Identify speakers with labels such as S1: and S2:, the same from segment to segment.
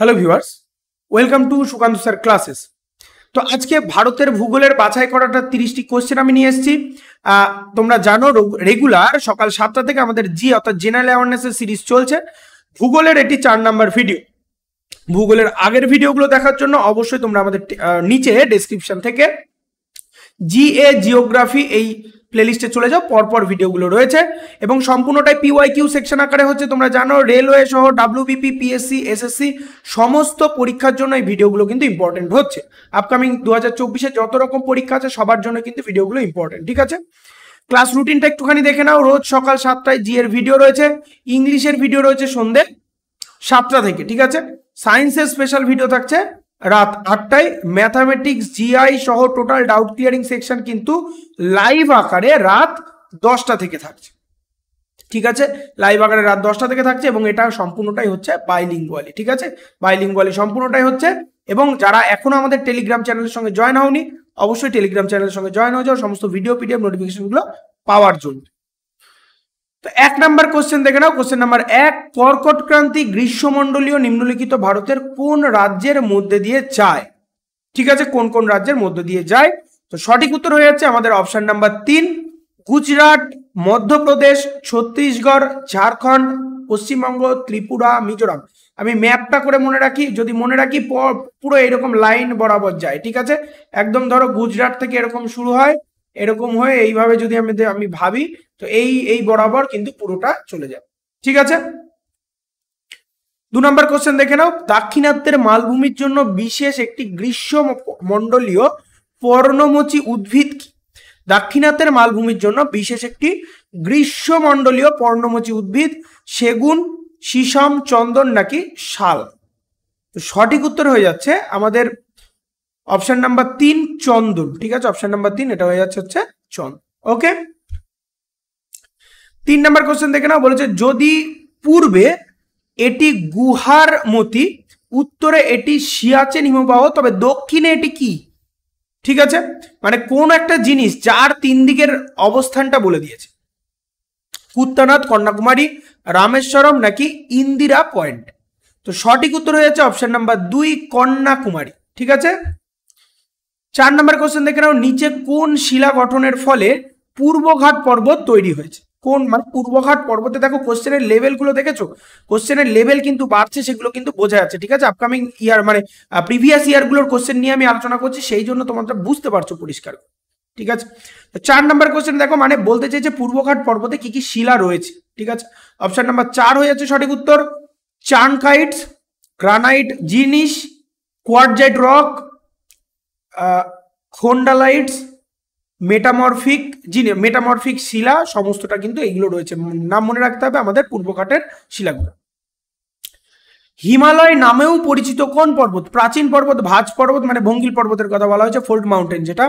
S1: Hello viewers, welcome to Sukanta sir classes. তো আজকে ভারতের ভূগোলের বাছাই করাটা 30টি কোশ্চেন আমি নিয়ে এসেছি। তোমরা জানো রেগুলার সকাল 7টা থেকে আমাদের অর্থাৎ জেনারেল অ্যাওয়ারনেসের সিরিজ চলছে। ভূগোলের এটি 4 নাম্বার ভিডিও। ভূগোলের আগের ভিডিওগুলো দেখার জন্য অবশ্যই তোমরা আমাদের নিচে ডেসক্রিপশন থেকে জিওগ্রাফি এই প্লেলিস্টে চলে যাও, পরপর ভিডিওগুলো রয়েছে এবং সম্পূর্ণটাই PYQ সেকশন আকারে হচ্ছে। তোমরা জানো রেলওয়ে সহ WBP, PSC, SSC সমস্ত পরীক্ষার জন্য এই ভিডিওগুলো কিন্তু ইম্পর্টেন্ট হচ্ছে। আপকামিং 2024-এ যত রকম পরীক্ষা আছে সবার জন্য কিন্তু ভিডিওগুলো ইম্পর্টেন্ট, ঠিক আছে? ক্লাস রুটিনটা একটুখানি দেখে নাও। রোজ সকাল 7টায় এর ভিডিও রয়েছে, ইংলিশের ভিডিও রয়েছে সন্ধ্যে 7টা থেকে, ঠিক আছে? সায়েন্সের স্পেশাল ভিডিও থাকছে রাত 8টায়। ম্যাথামেটিক্স, GI সহ টোটাল ডাউট ক্লিয়ারিং সেকশন কিন্তু লাইভ আকারে রাত 10টা থেকে থাকছে, ঠিক আছে? লাইভ আকারে রাত 10টা থেকে থাকছে এবং এটা সম্পূর্ণটাই হচ্ছে বাইলিঙ্গুয়ালি, ঠিক আছে? বাইলিঙ্গুয়ালি সম্পূর্ণটাই হচ্ছে। এবং যারা এখনো আমাদের টেলিগ্রাম চ্যানেলের সঙ্গে জয়েন হওনি, অবশ্যই টেলিগ্রাম চ্যানেলের সঙ্গে জয়েন হয়ে যাও সমস্ত ভিডিও PDF নোটিফিকেশনগুলো পাওয়ার জন্য। তো 1 নাম্বার কোশ্চেন দেখে নাও। কোশ্চেন নাম্বার 1, কর্কট ক্রান্তি গ্রীষ্মমণ্ডলীয় নিম্নলিখিত ভারতের কোন রাজ্যের মধ্যে দিয়ে যায়? ঠিক আছে, কোন কোন রাজ্যের মধ্যে দিয়ে যায়? তো সঠিক উত্তর হয়ে যাচ্ছে আমাদের অপশন নাম্বার 3, গুজরাট, মধ্যপ্রদেশ, ছত্তিশগড়, ঝাড়খণ্ড, পশ্চিমবঙ্গ, ত্রিপুরা, মিজোরাম। আমি ম্যাপটা করে মনে রাখি, যদি মনে রাখি পুরো এরকম লাইন বরাবর যায়, ঠিক আছে? একদম ধরো গুজরাট থেকে এরকম শুরু হয়, এরকম হয়ে এইভাবে যদি আমি ভাবি তো এই বরাবর কিন্তু পুরোটা চলে যায়, ঠিক আছে? 2 নম্বর কোশ্চেন দেখে নাও। দাক্ষিণাত্যের মালভূমির জন্য বিশেষ একটি গ্রীষ্মমণ্ডলীয় পর্ণমোচী উদ্ভিদ কি? দাক্ষিণাত্যের মালভূমির জন্য বিশেষ একটি গ্রীষ্মমণ্ডলীয় পর্ণমোচী উদ্ভিদ সেগুন, শিশম, চন্দন নাকি শাল? তো সঠিক উত্তর হয়ে যাচ্ছে আমাদের অপশন নাম্বার 3, চন্দন, ঠিক আছে? অপশন নাম্বার 3 এটা হয়ে যাচ্ছে হচ্ছে চন্দন। ওকে, 3 নম্বর কোশ্চেন দেখে নাও। বলেছে যদি পূর্বে এটি গুহার মতি, উত্তরে এটি সিয়াচেন হিমবাহ, তবে দক্ষিণে এটি কি? ঠিক আছে, মানে কোন একটা জিনিস যার 3 দিকের অবস্থানটা বলে দিয়েছে। কুত্তানাথ, কন্যাকুমারী, রামেশ্বরম নাকি ইন্দিরা পয়েন্ট? তো সঠিক উত্তর হয়ে যাচ্ছে অপশন নাম্বার 2, কন্যাকুমারী, ঠিক আছে? 4 নম্বর কোশ্চেন দেখে নাও। নিচে কোন শিলা গঠনের ফলে পূর্বঘাট পর্বত তৈরি হয়েছে? কোন, মানে পূর্বঘাট পর্বতে দেখো কোশ্চেনের লেভেলগুলো দেখেছো, কোশ্চেনের লেভেল কিন্তু বাড়ছে, সেগুলো কিন্তু বোঝা যাচ্ছে, ঠিক আছে? আপকামিং ইয়ার মানে প্রিভিয়াস ইয়ারগুলোর কোশ্চেন নিয়ে আমি আলোচনা করছি, সেই জন্য তোমরা বুঝতে পারছো পরিষ্কার, ঠিক আছে? তো 4 নম্বর কোশ্চেন দেখো, মানে বলতে চাইছে পূর্বঘাট পর্বতে কি কি শিলা রয়েছে, ঠিক আছে? অপশন নাম্বার 4 হয়ে যাচ্ছে সঠিক উত্তর। চানকাইটস, গ্রানাইট, জিনিস, কোয়ার্টজাইট রক, খোন্ডালাইটস, মেটামরফিক শিলা, সমস্তটা কিন্তু এইগুলো রয়েছে। নাম মনে রাখতে হবে আমাদের পূর্বঘাটের শিলাগুলো। হিমালয় নামেও পরিচিত কোন পর্বত? প্রাচীন পর্বত, ভাজ পর্বত মানে ভঙ্গিল পর্বতের কথা বলা হয়েছে, ফোল্ড মাউন্টেন যেটা,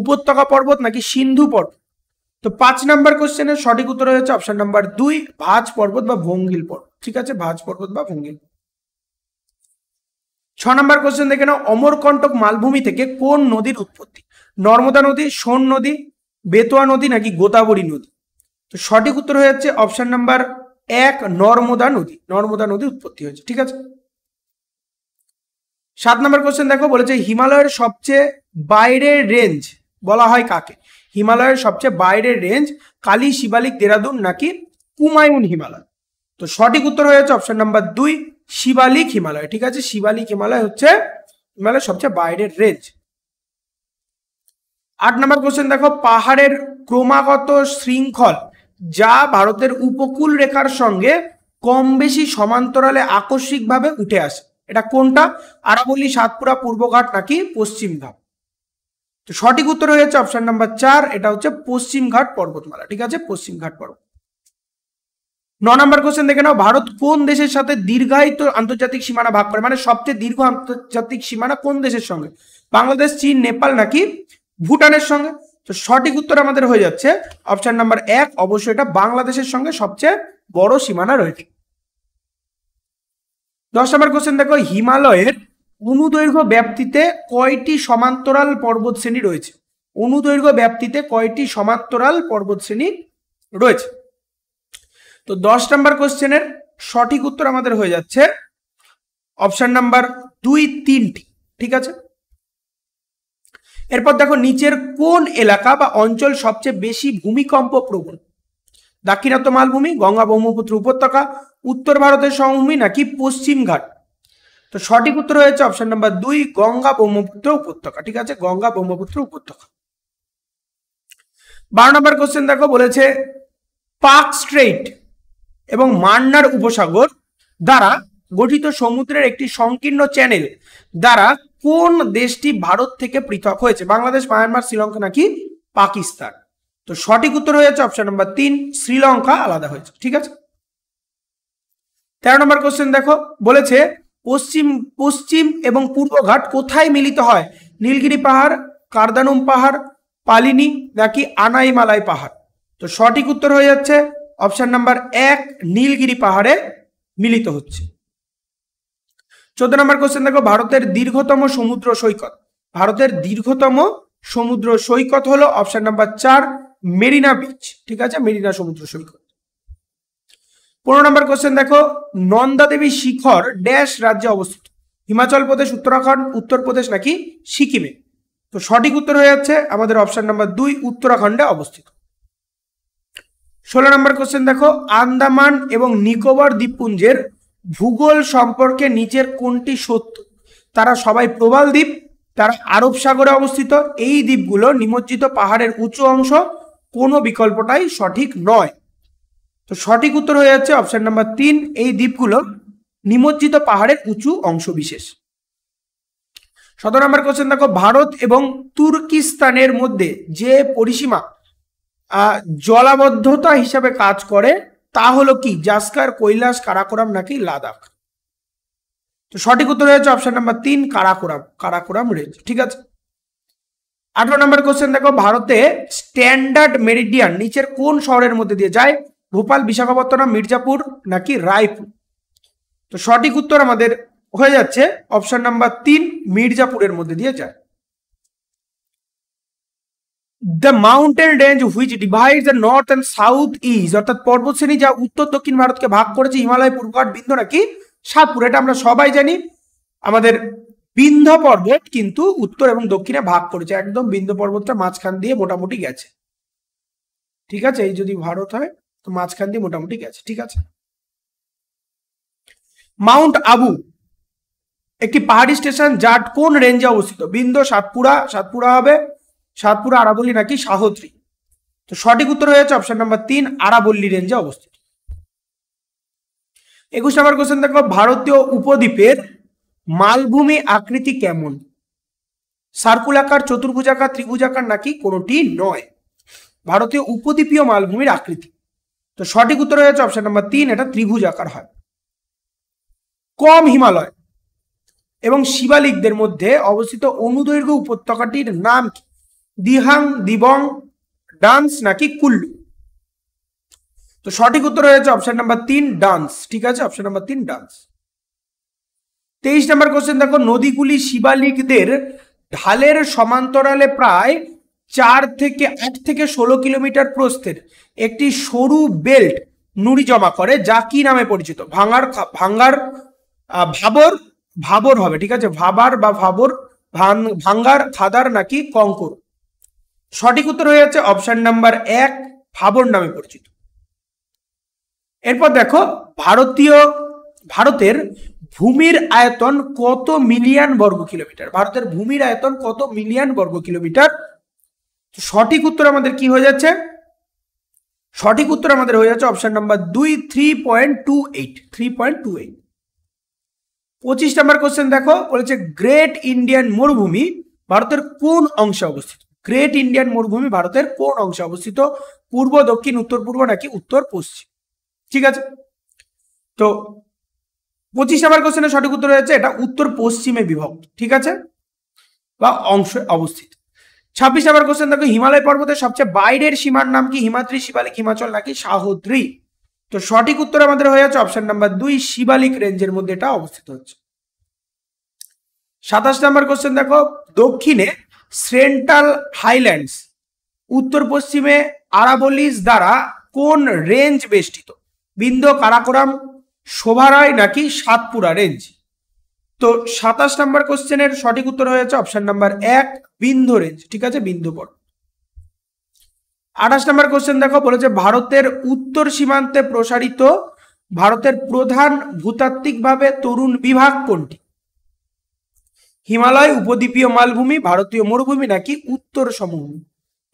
S1: উপত্যকা পর্বত নাকি সিন্ধু পর্বত? তো 5 নম্বর কোশ্চেনের সঠিক উত্তর হয়েছে অপশন নাম্বার 2, ভাজ পর্বত বা ভঙ্গিল পর্বত, ঠিক আছে? ভাজ পর্বত বা ভঙ্গিল। 6 নম্বর কোশ্চেন দেখে নাও। অমরকণ্টক মালভূমি থেকে কোন নদীর উৎপত্তি? নর্মদা নদী, সোন নদী, বেতোয়া নদী নাকি গোদাবরী নদী? তো সঠিক উত্তর হয়ে যাচ্ছে অপশন নাম্বার 1, নর্মদা নদী। নর্মদা নদী উৎপত্তি হয়েছে, ঠিক আছে? 7 নম্বর কোশ্চেন দেখো, বলেছে হিমালয়ের সবচেয়ে বাইরের রেঞ্জ বলা হয় কাকে? হিমালয়ের সবচেয়ে বাইরের রেঞ্জ কালী, শিবালিক, দেরাদুন নাকি কুমায়ুন হিমালয়? তো সঠিক উত্তর হয়ে যাচ্ছে অপশন নাম্বার 2, শিবালিক হিমালয়, ঠিক আছে? শিবালিক হিমালয় হচ্ছে হিমালয়ের সবচেয়ে বাইরের রেঞ্জ। 8 নম্বর কোশ্চেন দেখো, পাহাড়ের ক্রমাগত শৃঙ্খল যা ভারতের উপকূল রেখার সঙ্গে কম বেশি সমান্তরালে আকস্মিকভাবে উঠে আসে, এটা কোনটা? আরাবল্লী, সাতপুরা, পূর্বঘাট নাকি পশ্চিমঘাট? তো সঠিক উত্তর হয়ে যাচ্ছে অপশন নাম্বার 4, এটা হচ্ছে পশ্চিমঘাট পর্বতমালা, ঠিক আছে? পশ্চিমঘাট পর্বত। 9 নম্বর কোশ্চেন দেখে নাও। ভারত কোন দেশের সাথে দীর্ঘায়িত আন্তর্জাতিক সীমানা ভাগ করে? মানে সবচেয়ে দীর্ঘ আন্তর্জাতিক সীমানা কোন দেশের সঙ্গে? বাংলাদেশ, চীন, নেপাল নাকি ভুটানের সঙ্গে? তো সঠিক উত্তর আমাদের হয়ে যাচ্ছে অপশন নাম্বার 1, অবশ্যই এটা বাংলাদেশের সঙ্গে সবচেয়ে বড় সীমানা রয়েছে। 10 নম্বর কোশ্চেন দেখো, হিমালয়ের অনুদৈর্ঘ্য ব্যাপ্তিতে কয়টি সমান্তরাল পর্বত শ্রেণী রয়েছে? অনুদৈর্ঘ্য ব্যাপ্তিতে কয়টি সমান্তরাল পর্বত শ্রেণী রয়েছে? তো 10 নম্বর কোশ্চেনের সঠিক উত্তর আমাদের হয়ে যাচ্ছে অপশন নাম্বার 2 3টি, ঠিক আছে। এরপর দেখো নিচের কোন এলাকা বা অঞ্চল সবচেয়ে বেশি ভূমিকম্প প্রবণ? দাক্ষিণাত্য মালভূমি, গঙ্গা ব্রহ্মপুত্র উপত্যকা, উত্তর ভারতের সমভূমি নাকি পশ্চিম ঘাট? তো সঠিক উত্তর হয়েছে অপশন নাম্বার 2 গঙ্গা ব্রহ্মপুত্র উপত্যকা, ঠিক আছে, গঙ্গা ব্রহ্মপুত্র উপত্যকা। 12 নম্বর কোশ্চেন দেখো, বলেছে পাক স্ট্রেইট এবং মান্নার উপসাগর দ্বারা গঠিত সমুদ্রের একটি সংকীর্ণ চ্যানেল দ্বারা কোন দেশটি ভারত থেকে পৃথক হয়েছে? বাংলাদেশ, মায়ানমার, শ্রীলঙ্কা নাকি পাকিস্তান? তো সঠিক উত্তর হয়েছে অপশন নাম্বার 3 শ্রীলঙ্কা আলাদা হয়েছে, ঠিক আছে। 13 নম্বর কোশ্চেন দেখো, বলেছে পশ্চিম এবং পূর্ব ঘাট কোথায় মিলিত হয়? নীলগিরি পাহাড়, কারদানুম পাহাড়, পালিনি নাকি আনাইমালাই পাহাড়? তো সঠিক উত্তর হয়ে যাচ্ছে অপশন নাম্বার 1 নীলগিরি পাহাড়ে মিলিত হচ্ছে। 14 নম্বর কোশ্চেন দেখো, ভারতের দীর্ঘতম সমুদ্র সৈকত। ভারতের দীর্ঘতম সমুদ্র সৈকত হলো অপশন নাম্বার 4 মেরিনা বিচ, ঠিক আছে, মেরিনা সমুদ্র সৈকত। 15 নম্বর কোশ্চেন দেখো, নন্দা দেবী শিখর ড্যাশ রাজ্যে অবস্থিত? হিমাচল প্রদেশ, উত্তরাখণ্ড, উত্তরপ্রদেশ নাকি সিকিমে? তো সঠিক উত্তর হয়ে যাচ্ছে আমাদের অপশন নাম্বার 2 উত্তরাখণ্ডে অবস্থিত। 16 নম্বর কোশ্চেন দেখো, আন্দামান এবং নিকোবর দ্বীপপুঞ্জের ভূগোল সম্পর্কে নিচের কোনটি সত্য? তারা সবাই প্রবাল দ্বীপ, তারা আরব সাগরে অবস্থিত, এই দ্বীপগুলো নিমজ্জিত পাহাড়ের উঁচু অংশ, কোনো বিকল্পটাই সঠিক নয়। তো সঠিক উত্তর হয়ে যাচ্ছে অপশন নাম্বার 3 এই দ্বীপগুলো নিমজ্জিত পাহাড়ের উঁচু অংশ বিশেষ। 17 নম্বর কোশ্চেন দেখো, ভারত এবং তুর্কিস্তানের মধ্যে যে পরিসীমা জলাবদ্ধতা হিসাবে কাজ করে তা হলো কি? জাস্কার, কৈলাস, কারাকোরাম নাকি লাদাখ? তো সঠিক উত্তর হয়েছে অপশন নাম্বার 3 কারাকোরাম রেঞ্জ, ঠিক আছে। 18 নম্বর কোশ্চেন দেখো, ভারতে স্ট্যান্ডার্ড মেরিডিয়ান নিচের কোন শহরের মধ্যে দিয়ে যায়? ভোপাল, বিশাখাপত্তনম, মির্জাপুর নাকি রায়পুর? তো সঠিক উত্তর আমাদের হয়ে যাচ্ছে অপশন নাম্বার 3 মির্জাপুরের মধ্যে দিয়ে যায়। The mountain range which divides the north and sought is, অর্থাৎ পর্বতশ্রেণী যা উত্তর দক্ষিণ ভারতকে ভাগ করেছে, হিমালয়, পূর্বঘাট, বিন্ধ্য নাকি সাতপুর? এটা আমরা সবাই জানি, আমাদের বিন্ধ্য পর্বত কিন্তু উত্তর এবং দক্ষিণে ভাগ করেছে, একদম বিন্ধ্য পর্বতটা মাঝখান দিয়ে মোটামুটি গেছে, ঠিক আছে। এই যদি ভারত হয় তো মাঝখান দিয়ে মোটামুটি গেছে, ঠিক আছে। মাউন্ট আবু একটি পাহাড়ি স্টেশন যা কোন রেঞ্জে অবস্থিত? বিন্ধ্য, সাতপুরা হবে, সাতপুরা, আরাবল্লী নাকি সাহদ্রি? তো সঠিক উত্তর হয়েছে অপশন নাম্বার 3 আরাবল্লী রেঞ্জে অবস্থিত। 21 নম্বর কোশ্চেন দেখো, ভারতীয় উপদ্বীপের মালভূমি আকৃতি কেমন? সার্কুলাকার, চতুর্ভুজাকার, ত্রিভুজাকার নাকি কোনটি নয়? ভারতীয় উপদ্বীপীয় মালভূমির আকৃতি। তো সঠিক উত্তর হয়েছে অপশন নাম্বার 3 এটা ত্রিভুজাকার হয়। কম হিমালয় এবং শিবালিকদের মধ্যে অবস্থিত অনুদৈর্ঘ্য উপত্যকাটির নাম কি? দিহাং, দিবং, ডান্স নাকি কুল্লু? তো সঠিক উত্তর হয়েছে অপশন নাম্বার 3 ডান্স, ঠিক আছে, অপশন নাম্বার 3 ডান্স। 23 নম্বর কোশ্চেন দেখো, নদীগুলি শিবালিকদের ঢালের সমান্তরালে প্রায় 8 থেকে 16 কিলোমিটার প্রস্থের একটি সরু বেল্ট নুড়ি জমা করে, যা কি নামে পরিচিত? ভাবর হবে, ঠিক আছে, ভাবার বা ভাবর, ভাঙ্গার, খাদার নাকি কঙ্কর? সঠিক উত্তর হয়ে যাচ্ছে অপশন নাম্বার 1 ভাবর নামে পরিচিত। এরপর দেখো, ভারতের ভূমির আয়তন কত মিলিয়ন বর্গ কিলোমিটার? ভারতের ভূমির আয়তন কত মিলিয়ন বর্গ কিলোমিটার? সঠিক উত্তর আমাদের কি হয়ে যাচ্ছে? সঠিক উত্তর আমাদের হয়ে যাচ্ছে অপশন নাম্বার 2 3.28। 25 নম্বর কোশ্চেন দেখো, বলেছে গ্রেট ইন্ডিয়ান মরুভূমি ভারতের কোন অংশে অবস্থিত? গ্রেট ইন্ডিয়ান মরুভূমি ভারতের কোন অংশে অবস্থিত? পূর্ব, দক্ষিণ, উত্তর পূর্ব নাকি উত্তর পশ্চিম? ঠিক আছে, তো 25 নম্বর কোশ্চেনের সঠিক উত্তর হয়েছে এটা উত্তর পশ্চিমে বিভক্ত, ঠিক আছে, বা অংশে অবস্থিত। 26 নম্বর কোশ্চেন দেখো, হিমালয় পর্বতের সবচেয়ে বাইরের সীমার নাম কি? হিমাদ্রি, শিবালিক, হিমাচল নাকি সাহদ্রি? তো সঠিক উত্তর আমাদের হয়ে যাচ্ছে অপশন নাম্বার 2 শিবালিক রেঞ্জের মধ্যে এটা অবস্থিত হচ্ছে। 27 নম্বর কোশ্চেন দেখো, দক্ষিণে সেন্ট্রাল হাইল্যান্ডস, উত্তর পশ্চিমে আরাবলিজ দ্বারা কোন রেঞ্জ বেষ্টিত? বিন্ধ্য, কারাকোরাম, শোভারায় নাকি সাতপুরা রেঞ্জ? তো 27 নম্বর কোশ্চেনের সঠিক উত্তর হয়েছে অপশন নাম্বার 1 বিন্ধ্য রেঞ্জ, ঠিক আছে, বিন্ধ্য পর্বত। 28 নম্বর কোশ্চেন দেখো, বলেছে ভারতের উত্তর সীমান্তে প্রসারিত ভারতের প্রধান ভূতাত্ত্বিকভাবে তরুণ বিভাগ কোনটি? হিমালয়, উপদ্বীপীয় মালভূমি, ভারতীয় মরুভূমি নাকি উত্তর সমভূমি?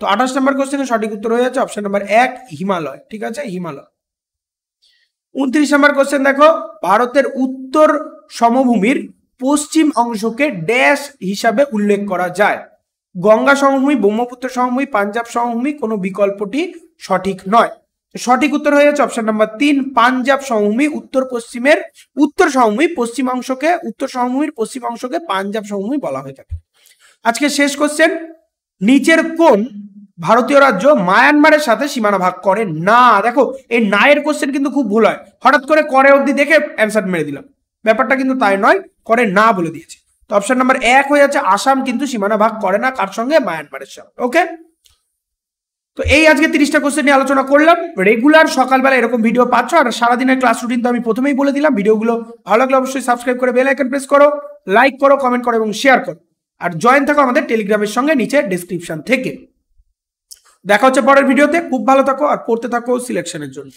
S1: তো 28 নম্বর কোশ্চেনের সঠিক উত্তর হয়ে যাচ্ছে অপশন নাম্বার 1 হিমালয়, ঠিক আছে, হিমালয়। 29 নম্বর কোশ্চেন দেখো, ভারতের উত্তর সমভূমির পশ্চিম অংশকে ড্যাশ হিসাবে উল্লেখ করা যায়? গঙ্গা সমভূমি, ব্রহ্মপুত্র সমভূমি, পাঞ্জাব সমভূমি, কোনো বিকল্পটি সঠিক নয়। সঠিক উত্তর হয়ে যাচ্ছে অপশন নাম্বার 3 পাঞ্জাব সমভূমি। উত্তর সমভূমি পশ্চিম অংশকে, উত্তর সমভূমির পশ্চিম অংশকে পাঞ্জাব সমভূমি বলা হয়ে থাকে। আজকে শেষ কোশ্চেন, নিচের কোন ভারতীয় রাজ্য মায়ানমারের সাথে সীমানা ভাগ করে না? দেখো এই না এর কোশ্চেন কিন্তু খুব ভুল হয়, হঠাৎ করে করে অবধি দেখে অ্যান্সার মেরে দিলাম, ব্যাপারটা কিন্তু তাই নয়, করে না বলে দিয়েছে। তো অপশন নাম্বার 1 হয়ে যাচ্ছে আসাম কিন্তু সীমানা ভাগ করে না, কার সঙ্গে? মায়ানমারের সঙ্গে। ওকে, তো এই আজকে 30টা কোশ্চেন নিয়ে আলোচনা করলাম। রেগুলার সকালবেলা এরকম ভিডিও পাচ্ছ, আর সারাদিনের ক্লাস রুটিন তো আমি প্রথমেই বলে দিলাম। ভিডিওগুলো ভালো লাগলে অবশ্যই সাবস্ক্রাইব করে বেল আইকন প্রেস করো, লাইক করো, কমেন্ট করো এবং শেয়ার করো, আর জয়েন থাকো আমাদের টেলিগ্রামের সঙ্গে নিচে ডেসক্রিপশন থেকে। দেখা হচ্ছে পরের ভিডিওতে, খুব ভালো থাকো আর পড়তে থাকো সিলেকশনের জন্য।